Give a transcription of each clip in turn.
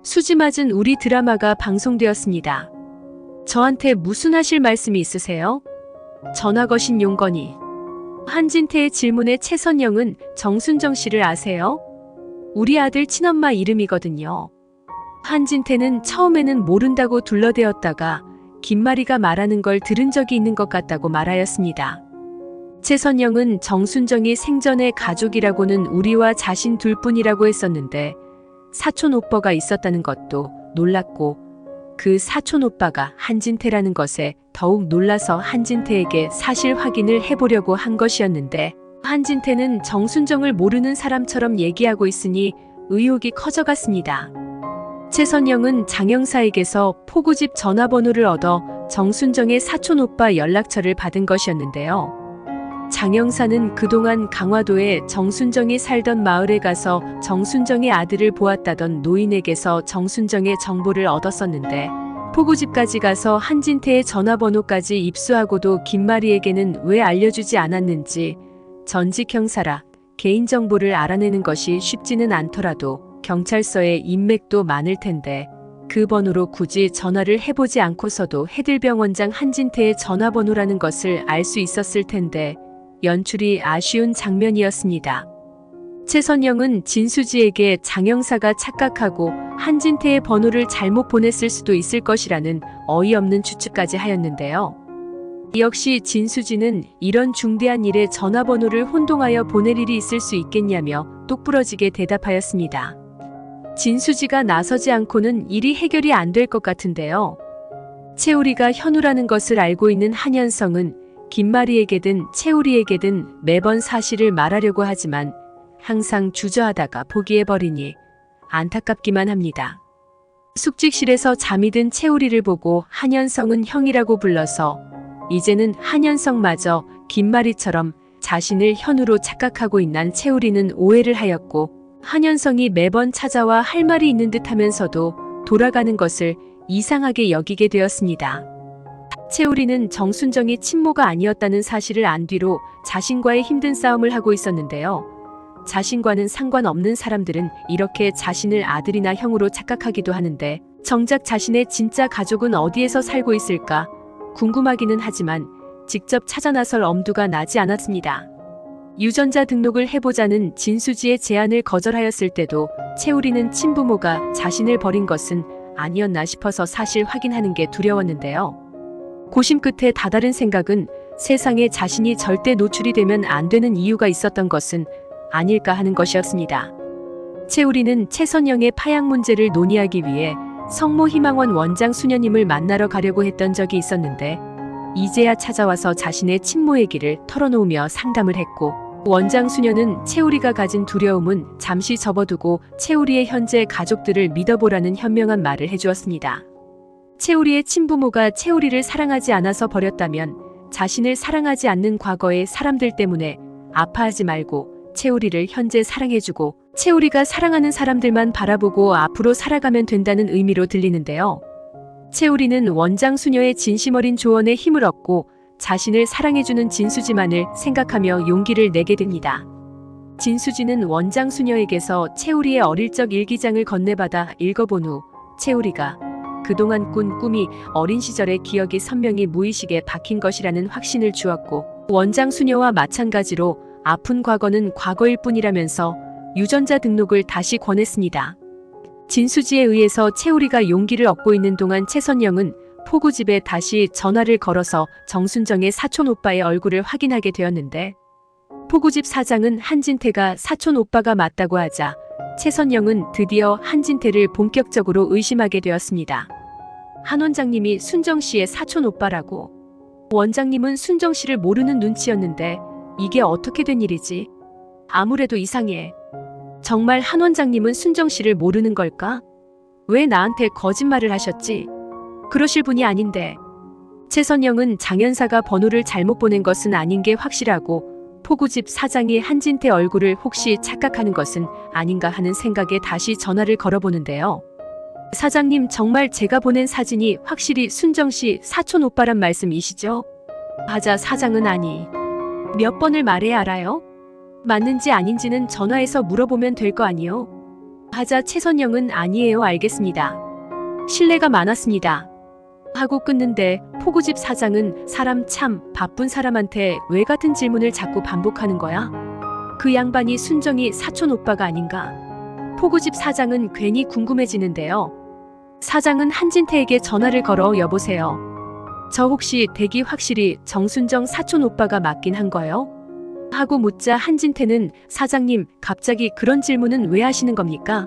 수지 맞은 우리 드라마가 방송되었습니다. 저한테 무슨 하실 말씀이 있으세요? 전화 거신 용건이. 한진태의 질문에 최선영은 정순정 씨를 아세요? 우리 아들 친엄마 이름이거든요. 한진태는 처음에는 모른다고 둘러대었다가 김마리가 말하는 걸 들은 적이 있는 것 같다고 말하였습니다. 최선영은 정순정이 생전에 가족이라고는 우리와 자신 둘뿐이라고 했었는데 사촌 오빠가 있었다는 것도 놀랐고 그 사촌 오빠가 한진태라는 것에 더욱 놀라서 한진태에게 사실 확인을 해보려고 한 것이었는데 한진태는 정순정을 모르는 사람처럼 얘기하고 있으니 의혹이 커져갔습니다. 최선영은 장영사에게서 포구집 전화번호를 얻어 정순정의 사촌 오빠 연락처를 받은 것이었는데요. 장영사는 그동안 강화도에 정순정이 살던 마을에 가서 정순정의 아들을 보았다던 노인에게서 정순정의 정보를 얻었었는데 포구집까지 가서 한진태의 전화번호까지 입수하고도 김마리에게는 왜 알려주지 않았는지 전직 형사라 개인정보를 알아내는 것이 쉽지는 않더라도 경찰서에 인맥도 많을 텐데 그 번호로 굳이 전화를 해보지 않고서도 해들병원장 한진태의 전화번호라는 것을 알 수 있었을 텐데 연출이 아쉬운 장면이었습니다. 최선영은 진수지에게 장영사가 착각하고 한진태의 번호를 잘못 보냈을 수도 있을 것이라는 어이없는 추측까지 하였는데요. 역시 진수지는 이런 중대한 일에 전화번호를 혼동하여 보낼 일이 있을 수 있겠냐며 똑부러지게 대답하였습니다. 진수지가 나서지 않고는 일이 해결이 안 될 것 같은데요. 채우리가 현우라는 것을 알고 있는 한현성은 김마리에게든 채우리에게든 매번 사실을 말하려고 하지만 항상 주저하다가 포기해버리니 안타깝기만 합니다. 숙직실에서 잠이 든 채우리를 보고 한현성은 형이라고 불러서 이제는 한현성마저 김마리처럼 자신을 현우로 착각하고 있는 채우리는 오해를 하였고 한현성이 매번 찾아와 할 말이 있는 듯 하면서도 돌아가는 것을 이상하게 여기게 되었습니다. 채우리는 정순정이 친모가 아니었다는 사실을 안 뒤로 자신과의 힘든 싸움을 하고 있었는데요. 자신과는 상관없는 사람들은 이렇게 자신을 아들이나 형으로 착각하기도 하는데 정작 자신의 진짜 가족은 어디에서 살고 있을까 궁금하기는 하지만 직접 찾아 나설 엄두가 나지 않았습니다. 유전자 등록을 해보자는 진수지의 제안을 거절하였을 때도 채우리는 친부모가 자신을 버린 것은 아니었나 싶어서 사실 확인하는 게 두려웠는데요. 고심 끝에 다다른 생각은 세상에 자신이 절대 노출이 되면 안 되는 이유가 있었던 것은 아닐까 하는 것이었습니다. 채우리는 최선영의 파양 문제를 논의하기 위해 성모희망원 원장 수녀님을 만나러 가려고 했던 적이 있었는데 이제야 찾아와서 자신의 친모 얘기를 털어놓으며 상담을 했고 원장 수녀는 채우리가 가진 두려움은 잠시 접어두고 채우리의 현재 가족들을 믿어보라는 현명한 말을 해주었습니다. 채우리의 친부모가 채우리를 사랑하지 않아서 버렸다면 자신을 사랑하지 않는 과거의 사람들 때문에 아파하지 말고 채우리를 현재 사랑해주고 채우리가 사랑하는 사람들만 바라보고 앞으로 살아가면 된다는 의미로 들리는데요. 채우리는 원장 수녀의 진심 어린 조언에 힘을 얻고 자신을 사랑해주는 진수지만을 생각하며 용기를 내게 됩니다. 진수지는 원장 수녀에게서 채우리의 어릴 적 일기장을 건네받아 읽어본 후 채우리가 그동안 꾼 꿈이 어린 시절의 기억이 선명히 무의식에 박힌 것이라는 확신을 주었고 원장 수녀와 마찬가지로 아픈 과거는 과거일 뿐이라면서 유전자 등록을 다시 권했습니다. 진수지에 의해서 채우리가 용기를 얻고 있는 동안 최선영은 포구집에 다시 전화를 걸어서 정순정의 사촌 오빠의 얼굴을 확인하게 되었는데 포구집 사장은 한진태가 사촌 오빠가 맞다고 하자 최선영은 드디어 한진태를 본격적으로 의심하게 되었습니다. 한 원장님이 순정 씨의 사촌 오빠라고. 원장님은 순정 씨를 모르는 눈치였는데 이게 어떻게 된 일이지? 아무래도 이상해. 정말 한 원장님은 순정 씨를 모르는 걸까? 왜 나한테 거짓말을 하셨지? 그러실 분이 아닌데. 최선영은 장현사가 번호를 잘못 보낸 것은 아닌 게 확실하고 포구집 사장이 한진태 얼굴을 혹시 착각하는 것은 아닌가 하는 생각에 다시 전화를 걸어보는데요. 사장님, 정말 제가 보낸 사진이 확실히 순정씨 사촌 오빠란 말씀이시죠? 하자 사장은 아니. 몇 번을 말해야 알아요? 맞는지 아닌지는 전화해서 물어보면 될 거 아니요? 하자 최선영은 아니에요, 알겠습니다. 신뢰가 많았습니다. 하고 끊는데 포구집 사장은 사람 참 바쁜 사람한테 왜 같은 질문을 자꾸 반복하는 거야? 그 양반이 순정이 사촌 오빠가 아닌가? 포구집 사장은 괜히 궁금해지는데요. 사장은 한진태에게 전화를 걸어 여보세요. 저 혹시 댁이 확실히 정순정 사촌 오빠가 맞긴 한 거요? 하고 묻자 한진태는 사장님 갑자기 그런 질문은 왜 하시는 겁니까?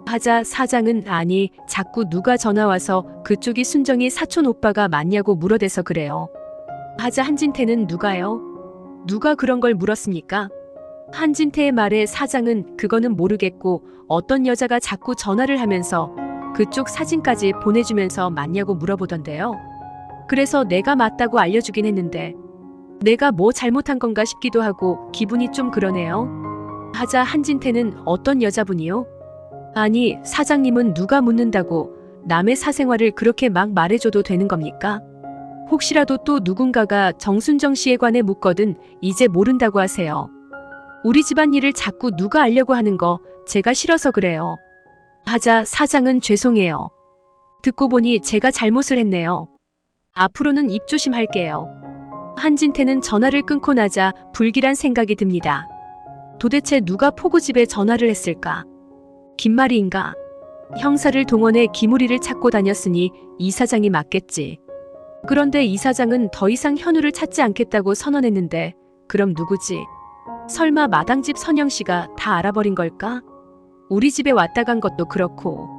하자 사장은 아니 자꾸 누가 전화와서 그쪽이 순정이 사촌 오빠가 맞냐고 물어대서 그래요. 하자 한진태는 누가요? 누가 그런 걸 물었습니까? 한진태의 말에 사장은 그거는 모르겠고 어떤 여자가 자꾸 전화를 하면서 그쪽 사진까지 보내주면서 맞냐고 물어보던데요. 그래서 내가 맞다고 알려주긴 했는데 내가 뭐 잘못한 건가 싶기도 하고 기분이 좀 그러네요. 하자 한진태는 어떤 여자분이요? 아니 사장님은 누가 묻는다고 남의 사생활을 그렇게 막 말해줘도 되는 겁니까? 혹시라도 또 누군가가 정순정 씨에 관해 묻거든 이제 모른다고 하세요. 우리 집안 일을 자꾸 누가 알려고 하는 거 제가 싫어서 그래요. 하자 사장은 죄송해요. 듣고 보니 제가 잘못을 했네요. 앞으로는 입 조심할게요. 한진태는 전화를 끊고 나자 불길한 생각이 듭니다. 도대체 누가 포구집에 전화를 했을까? 김마리인가? 형사를 동원해 기무리를 찾고 다녔으니 이 사장이 맞겠지. 그런데 이 사장은 더 이상 현우를 찾지 않겠다고 선언했는데 그럼 누구지? 설마 마당집 선영 씨가 다 알아버린 걸까? 우리 집에 왔다 간 것도 그렇고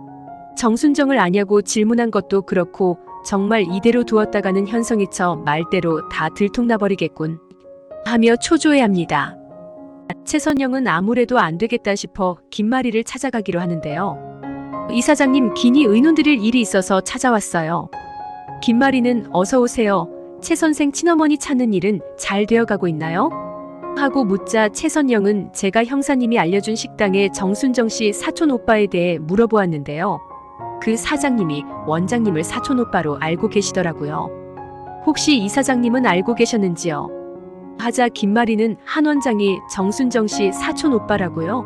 정순정을 아냐고 질문한 것도 그렇고 정말 이대로 두었다가는 현성이처 말대로 다 들통나버리겠군 하며 초조해합니다. 최선영은 아무래도 안 되겠다 싶어 김마리를 찾아가기로 하는데요. 이 사장님 긴히 의논드릴 일이 있어서 찾아왔어요. 김마리는 어서 오세요. 최 선생 친어머니 찾는 일은 잘 되어가고 있나요? 하고 묻자 최선영은 제가 형사님이 알려준 식당의 정순정 씨 사촌 오빠에 대해 물어보았는데요. 그 사장님이 원장님을 사촌 오빠로 알고 계시더라고요. 혹시 이 사장님은 알고 계셨는지요? 하자 김마리는 한 원장이 정순정 씨 사촌 오빠라고요?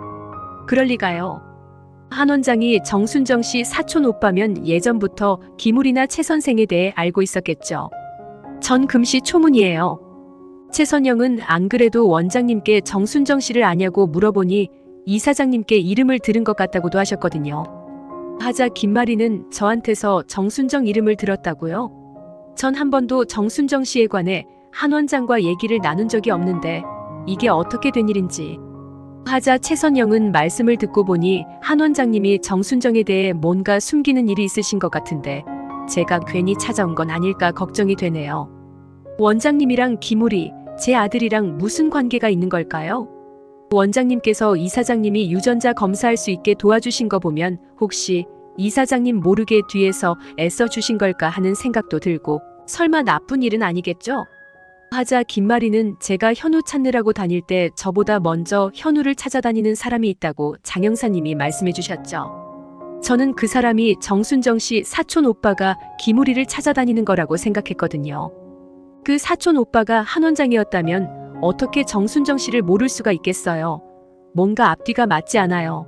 그럴 리가요. 한 원장이 정순정 씨 사촌 오빠면 예전부터 기물이나 최 선생에 대해 알고 있었겠죠. 전 금시 초문이에요. 최선영은 안 그래도 원장님께 정순정 씨를 아냐고 물어보니 이 사장님께 이름을 들은 것 같다고도 하셨거든요. 하자 김마리는 저한테서 정순정 이름을 들었다고요? 전 한 번도 정순정 씨에 관해 한 원장과 얘기를 나눈 적이 없는데 이게 어떻게 된 일인지. 하자 최선영은 말씀을 듣고 보니 한 원장님이 정순정에 대해 뭔가 숨기는 일이 있으신 것 같은데 제가 괜히 찾아온 건 아닐까 걱정이 되네요. 원장님이랑 기물이 제 아들이랑 무슨 관계가 있는 걸까요? 원장님께서 이 사장님이 유전자 검사할 수 있게 도와주신 거 보면 혹시 이 사장님 모르게 뒤에서 애써 주신 걸까 하는 생각도 들고 설마 나쁜 일은 아니겠죠? 하자 김마리는 제가 현우 찾느라고 다닐 때 저보다 먼저 현우를 찾아다니는 사람이 있다고 장 형사님이 말씀해 주셨죠. 저는 그 사람이 정순정 씨 사촌 오빠가 기무리를 찾아다니는 거라고 생각했거든요. 그 사촌 오빠가 한 원장이었다면 어떻게 정순정 씨를 모를 수가 있겠어요. 뭔가 앞뒤가 맞지 않아요.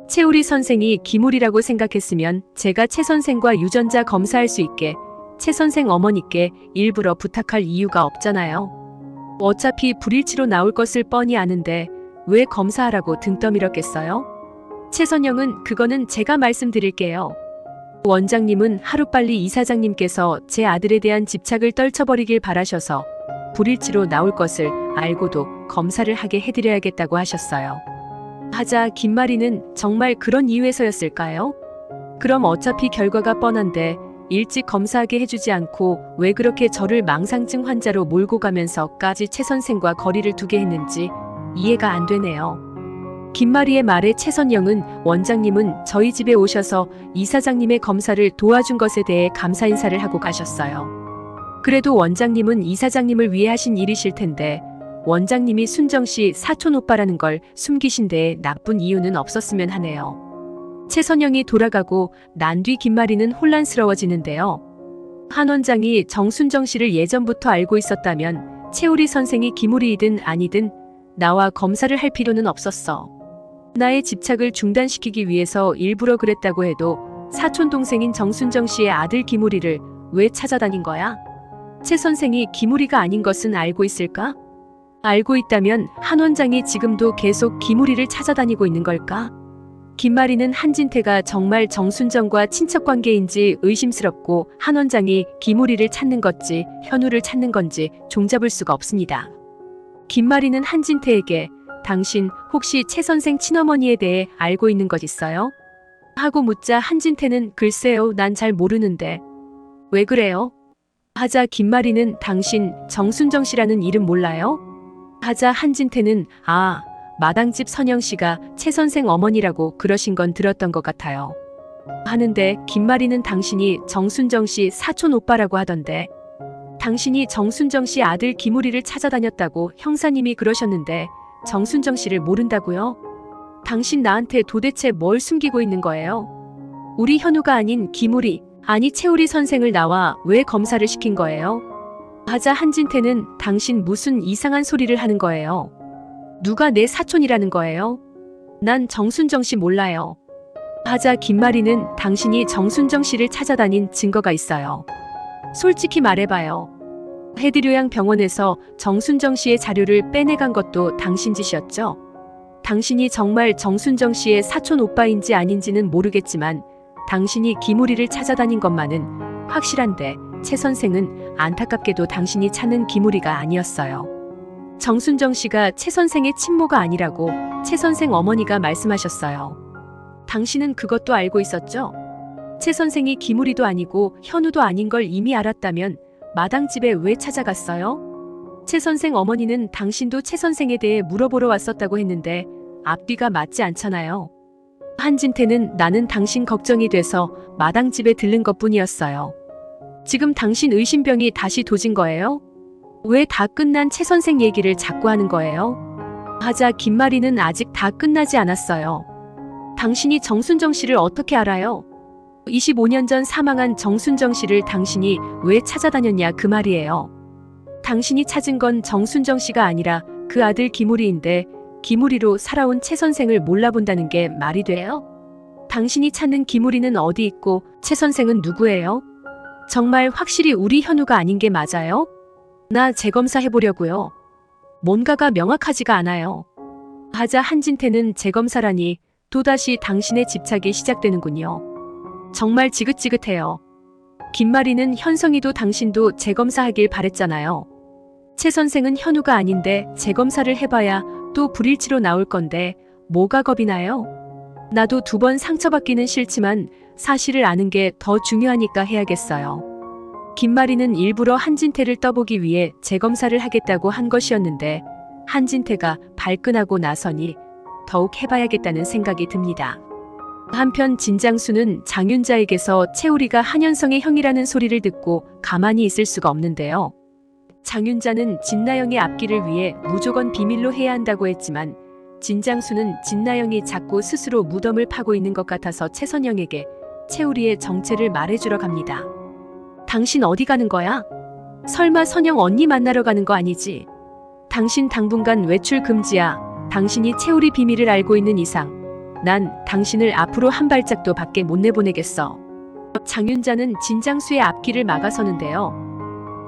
최우리 선생이 기물이라고 생각했으면 제가 최 선생과 유전자 검사할 수 있게 최 선생 어머니께 일부러 부탁할 이유가 없잖아요. 어차피 불일치로 나올 것을 뻔히 아는데 왜 검사하라고 등 떠밀었겠어요? 최선영은 그거는 제가 말씀드릴게요. 원장님은 하루빨리 이 사장님께서 제 아들에 대한 집착을 떨쳐버리길 바라셔서 불일치로 나올 것을 알고도 검사를 하게 해드려야겠다고 하셨어요. 하자 김마리는 정말 그런 이유에서였을까요? 그럼 어차피 결과가 뻔한데 일찍 검사하게 해주지 않고 왜 그렇게 저를 망상증 환자로 몰고 가면서까지 최 선생과 거리를 두게 했는지 이해가 안 되네요. 김마리의 말에 최선영은 원장님은 저희 집에 오셔서 이 사장님의 검사를 도와준 것에 대해 감사 인사를 하고 가셨어요. 그래도 원장님은 이 사장님을 위해 하신 일이실 텐데 원장님이 순정씨 사촌 오빠라는 걸 숨기신 데에 나쁜 이유는 없었으면 하네요. 최선영이 돌아가고 난 뒤 김마리는 혼란스러워지는데요. 한 원장이 정순정 씨를 예전부터 알고 있었다면 최우리 선생이 기물이든 아니든 나와 검사를 할 필요는 없었어. 나의 집착을 중단시키기 위해서 일부러 그랬다고 해도 사촌 동생인 정순정 씨의 아들 김우리를 왜 찾아다닌 거야? 최 선생이 김우리가 아닌 것은 알고 있을까? 알고 있다면 한 원장이 지금도 계속 김우리를 찾아다니고 있는 걸까? 김마리는 한진태가 정말 정순정과 친척 관계인지 의심스럽고 한 원장이 김우리를 찾는 건지 현우를 찾는 건지 종잡을 수가 없습니다. 김마리는 한진태에게 당신 혹시 최 선생 친어머니에 대해 알고 있는 것 있어요? 하고 묻자 한진태는 글쎄요, 난 잘 모르는데. 왜 그래요? 하자 김마리는 당신 정순정 씨라는 이름 몰라요? 하자 한진태는 마당집 선영 씨가 최 선생 어머니라고 그러신 건 들었던 것 같아요. 하는데 김마리는 당신이 정순정 씨 사촌 오빠라고 하던데. 당신이 정순정 씨 아들 김우리를 찾아다녔다고 형사님이 그러셨는데 정순정 씨를 모른다고요? 당신 나한테 도대체 뭘 숨기고 있는 거예요? 우리 현우가 아닌 김우리, 아니 최우리 선생을 나와 왜 검사를 시킨 거예요? 하자 한진태는 당신 무슨 이상한 소리를 하는 거예요? 누가 내 사촌이라는 거예요? 난 정순정 씨 몰라요. 하자 김마리는 당신이 정순정 씨를 찾아다닌 증거가 있어요. 솔직히 말해봐요. 해드료양 병원에서 정순정 씨의 자료를 빼내간 것도 당신 짓이었죠? 당신이 정말 정순정 씨의 사촌 오빠인지 아닌지는 모르겠지만 당신이 김우리를 찾아다닌 것만은 확실한데 최 선생은 안타깝게도 당신이 찾는 김우리가 아니었어요. 정순정 씨가 최 선생의 친모가 아니라고 최 선생 어머니가 말씀하셨어요. 당신은 그것도 알고 있었죠? 최 선생이 김우리도 아니고 현우도 아닌 걸 이미 알았다면 마당집에 왜 찾아갔어요? 최 선생 어머니는 당신도 최 선생에 대해 물어보러 왔었다고 했는데 앞뒤가 맞지 않잖아요. 한진태는 나는 당신 걱정이 돼서 마당집에 들른 것뿐이었어요. 지금 당신 의심병이 다시 도진 거예요? 왜 다 끝난 최 선생 얘기를 자꾸 하는 거예요? 하자 김마리는 아직 다 끝나지 않았어요. 당신이 정순정 씨를 어떻게 알아요? 25년 전 사망한 정순정 씨를 당신이 왜 찾아다녔냐 그 말이에요. 당신이 찾은 건 정순정 씨가 아니라 그 아들 김우리인데 김우리로 살아온 최 선생을 몰라본다는 게 말이 돼요? 당신이 찾는 김우리는 어디 있고 최 선생은 누구예요? 정말 확실히 우리 현우가 아닌 게 맞아요? 나 재검사 해보려고요. 뭔가가 명확하지가 않아요. 하자 한진태는 재검사라니 또다시 당신의 집착이 시작되는군요. 정말 지긋지긋해요. 김마리는 현성이도 당신도 재검사하길 바랬잖아요. 최 선생은 현우가 아닌데 재검사를 해봐야 또 불일치로 나올 건데 뭐가 겁이 나요? 나도 2번 상처받기는 싫지만 사실을 아는 게 더 중요하니까 해야겠어요. 김마리는 일부러 한진태를 떠보기 위해 재검사를 하겠다고 한 것이었는데 한진태가 발끈하고 나서니 더욱 해봐야겠다는 생각이 듭니다. 한편 진장수는 장윤자에게서 최우리가 한현성의 형이라는 소리를 듣고 가만히 있을 수가 없는데요. 장윤자는 진나영의 앞길을 위해 무조건 비밀로 해야 한다고 했지만 진장수는 진나영이 자꾸 스스로 무덤을 파고 있는 것 같아서 최선영에게 최우리의 정체를 말해주러 갑니다. 당신 어디 가는 거야? 설마 선영 언니 만나러 가는 거 아니지? 당신 당분간 외출 금지야. 당신이 최우리 비밀을 알고 있는 이상 난 당신을 앞으로 한 발짝도 밖에 못 내보내겠어. 장윤자는 진장수의 앞길을 막아서는데요.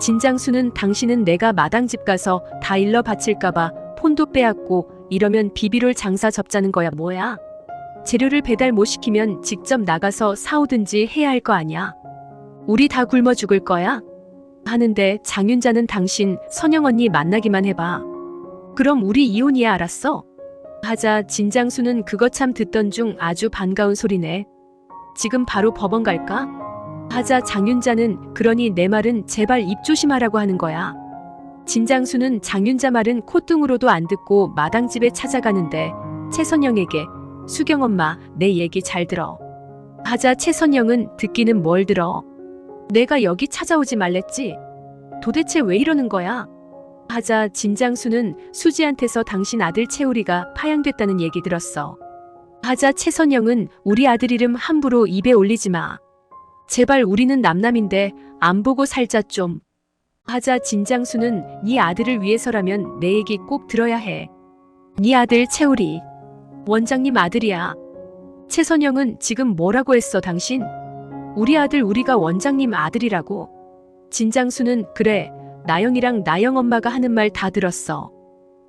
진장수는 당신은 내가 마당집 가서 다 일러 바칠까봐 폰도 빼앗고 이러면 비비롤 장사 접자는 거야 뭐야? 재료를 배달 못 시키면 직접 나가서 사오든지 해야 할 거 아니야? 우리 다 굶어 죽을 거야? 하는데 장윤자는 당신 선영 언니 만나기만 해봐. 그럼 우리 이혼이야 알았어? 하자 진장수는 그거 참 듣던 중 아주 반가운 소리네. 지금 바로 법원 갈까? 하자 장윤자는 그러니 내 말은 제발 입 조심하라고 하는 거야. 진장수는 장윤자 말은 콧등으로도 안 듣고 마당집에 찾아가는데 최선영에게 수경엄마 내 얘기 잘 들어. 하자 최선영은 듣기는 뭘 들어. 내가 여기 찾아오지 말랬지? 도대체 왜 이러는 거야? 하자 진장수는 수지한테서 당신 아들 최우리가 파양됐다는 얘기 들었어. 하자 최선영은 우리 아들 이름 함부로 입에 올리지 마. 제발 우리는 남남인데 안 보고 살자 좀. 하자 진장수는 네 아들을 위해서라면 내 얘기 꼭 들어야 해. 네 아들 최우리. 원장님 아들이야. 최선영은 지금 뭐라고 했어 당신? 우리 아들 우리가 원장님 아들이라고. 진장수는 그래 나영이랑 나영 엄마가 하는 말 다 들었어.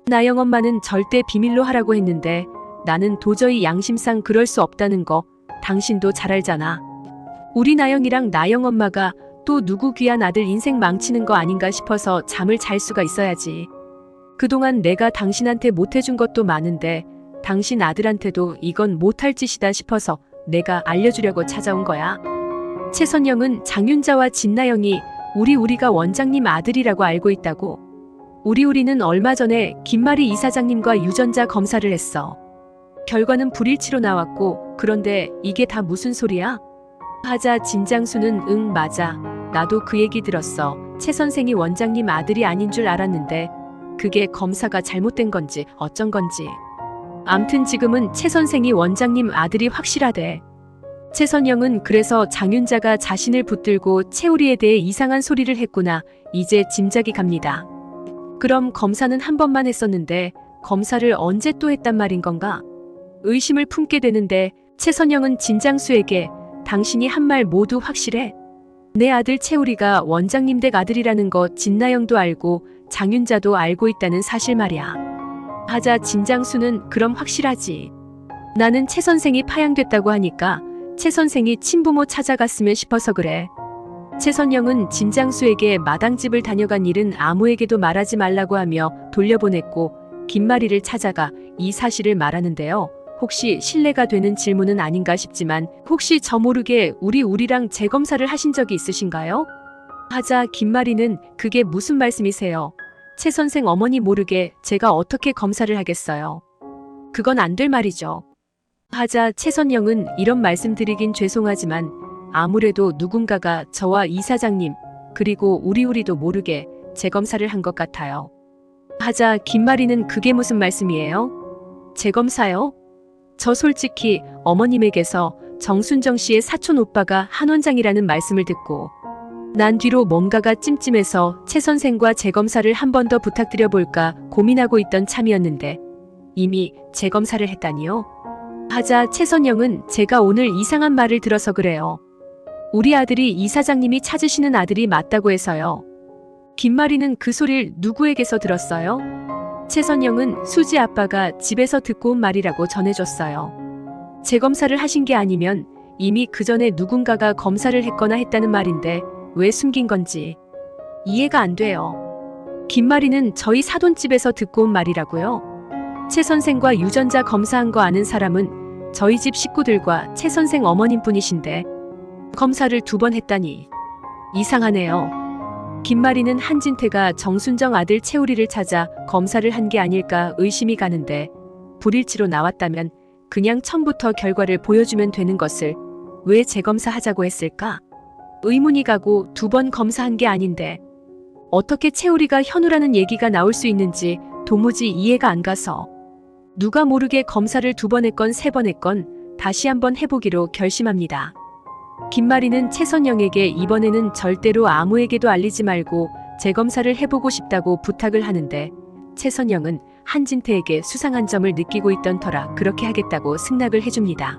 나영 엄마는 절대 비밀로 하라고 했는데 나는 도저히 양심상 그럴 수 없다는 거 당신도 잘 알잖아. 우리 나영이랑 나영 엄마가 또 누구 귀한 아들 인생 망치는 거 아닌가 싶어서 잠을 잘 수가 있어야지. 그동안 내가 당신한테 못해준 것도 많은데 당신 아들한테도 이건 못할 짓이다 싶어서 내가 알려주려고 찾아온 거야. 최선영은 장윤자와 진나영이 우리가 원장님 아들이라고 알고 있다고. 우리는 얼마 전에 김마리 이사장님과 유전자 검사를 했어. 결과는 불일치로 나왔고 그런데 이게 다 무슨 소리야? 하자 진장수는 응 맞아. 나도 그 얘기 들었어. 최 선생이 원장님 아들이 아닌 줄 알았는데 그게 검사가 잘못된 건지 어쩐 건지. 암튼 지금은 최 선생이 원장님 아들이 확실하대. 최선영은 그래서 장윤자가 자신을 붙들고 채우리에 대해 이상한 소리를 했구나. 이제 짐작이 갑니다. 그럼 검사는 한 번만 했었는데 검사를 언제 또 했단 말인 건가? 의심을 품게 되는데 최선영은 진장수에게 당신이 한 말 모두 확실해? 내 아들 채우리가 원장님 댁 아들이라는 거 진나영도 알고 장윤자도 알고 있다는 사실 말이야. 하자 진장수는 그럼 확실하지. 나는 최 선생이 파양됐다고 하니까 최 선생이 친부모 찾아갔으면 싶어서 그래. 최선영은 진장수에게 마당집을 다녀간 일은 아무에게도 말하지 말라고 하며 돌려보냈고 김마리를 찾아가 이 사실을 말하는데요. 혹시 신뢰가 되는 질문은 아닌가 싶지만 혹시 저 모르게 우리랑 재검사를 하신 적이 있으신가요? 하자 김마리는 그게 무슨 말씀이세요? 최 선생 어머니 모르게 제가 어떻게 검사를 하겠어요? 그건 안 될 말이죠. 하자 최선영은 이런 말씀 드리긴 죄송하지만 아무래도 누군가가 저와 이사장님 그리고 우리도 모르게 재검사를 한 것 같아요. 하자 김마리는 그게 무슨 말씀이에요? 재검사요? 저 솔직히 어머님에게서 정순정 씨의 사촌 오빠가 한 원장이라는 말씀을 듣고 난 뒤로 뭔가가 찜찜해서 최 선생과 재검사를 한 번 더 부탁드려 볼까 고민하고 있던 참이었는데 이미 재검사를 했다니요? 하자 최선영은 제가 오늘 이상한 말을 들어서 그래요. 우리 아들이 이사장님이 찾으시는 아들이 맞다고 해서요. 김마리는 그 소리를 누구에게서 들었어요? 최선영은 수지 아빠가 집에서 듣고 온 말이라고 전해줬어요. 재검사를 하신 게 아니면 이미 그 전에 누군가가 검사를 했거나 했다는 말인데 왜 숨긴 건지 이해가 안 돼요. 김마리는 저희 사돈집에서 듣고 온 말이라고요. 최 선생과 유전자 검사한 거 아는 사람은 저희 집 식구들과 최 선생 어머님뿐이신데 검사를 2번 했다니 이상하네요. 김마리는 한진태가 정순정 아들 채우리를 찾아 검사를 한 게 아닐까 의심이 가는데 불일치로 나왔다면 그냥 처음부터 결과를 보여주면 되는 것을 왜 재검사하자고 했을까? 의문이 가고 2번 검사한 게 아닌데 어떻게 채우리가 현우라는 얘기가 나올 수 있는지 도무지 이해가 안 가서 누가 모르게 검사를 2번 했건 3번 했건 다시 한번 해보기로 결심합니다. 김마리는 최선영에게 이번에는 절대로 아무에게도 알리지 말고 재검사를 해보고 싶다고 부탁을 하는데 최선영은 한진태에게 수상한 점을 느끼고 있던 터라 그렇게 하겠다고 승낙을 해줍니다.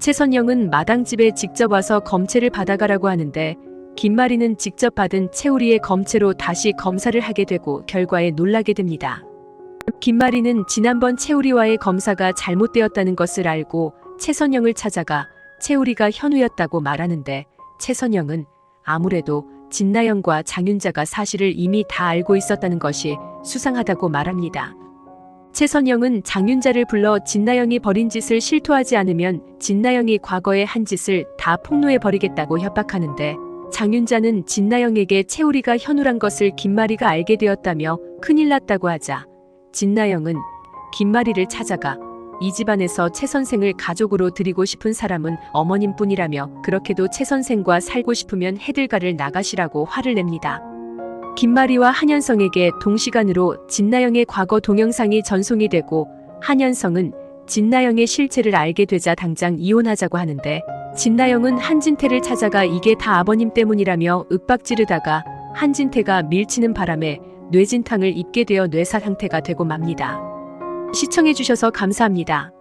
최선영은 마당집에 직접 와서 검체를 받아가라고 하는데 김마리는 직접 받은 채우리의 검체로 다시 검사를 하게 되고 결과에 놀라게 됩니다. 김마리는 지난번 채우리와의 검사가 잘못되었다는 것을 알고 최선영을 찾아가 채우리가 현우였다고 말하는데 최선영은 아무래도 진나영과 장윤자가 사실을 이미 다 알고 있었다는 것이 수상하다고 말합니다. 최선영은 장윤자를 불러 진나영이 벌인 짓을 실토하지 않으면 진나영이 과거에 한 짓을 다 폭로해버리겠다고 협박하는데 장윤자는 진나영에게 채우리가 현우란 것을 김마리가 알게 되었다며 큰일 났다고 하자 진나영은 김마리를 찾아가 이 집안에서 최 선생을 가족으로 들이고 싶은 사람은 어머님뿐이라며 그렇게도 최 선생과 살고 싶으면 해들가를 나가시라고 화를 냅니다. 김마리와 한현성에게 동시간으로 진나영의 과거 동영상이 전송이 되고 한현성은 진나영의 실체를 알게 되자 당장 이혼하자고 하는데 진나영은 한진태를 찾아가 이게 다 아버님 때문이라며 윽박지르다가 한진태가 밀치는 바람에 뇌진탕을 입게 되어 뇌사 상태가 되고 맙니다. 시청해주셔서 감사합니다.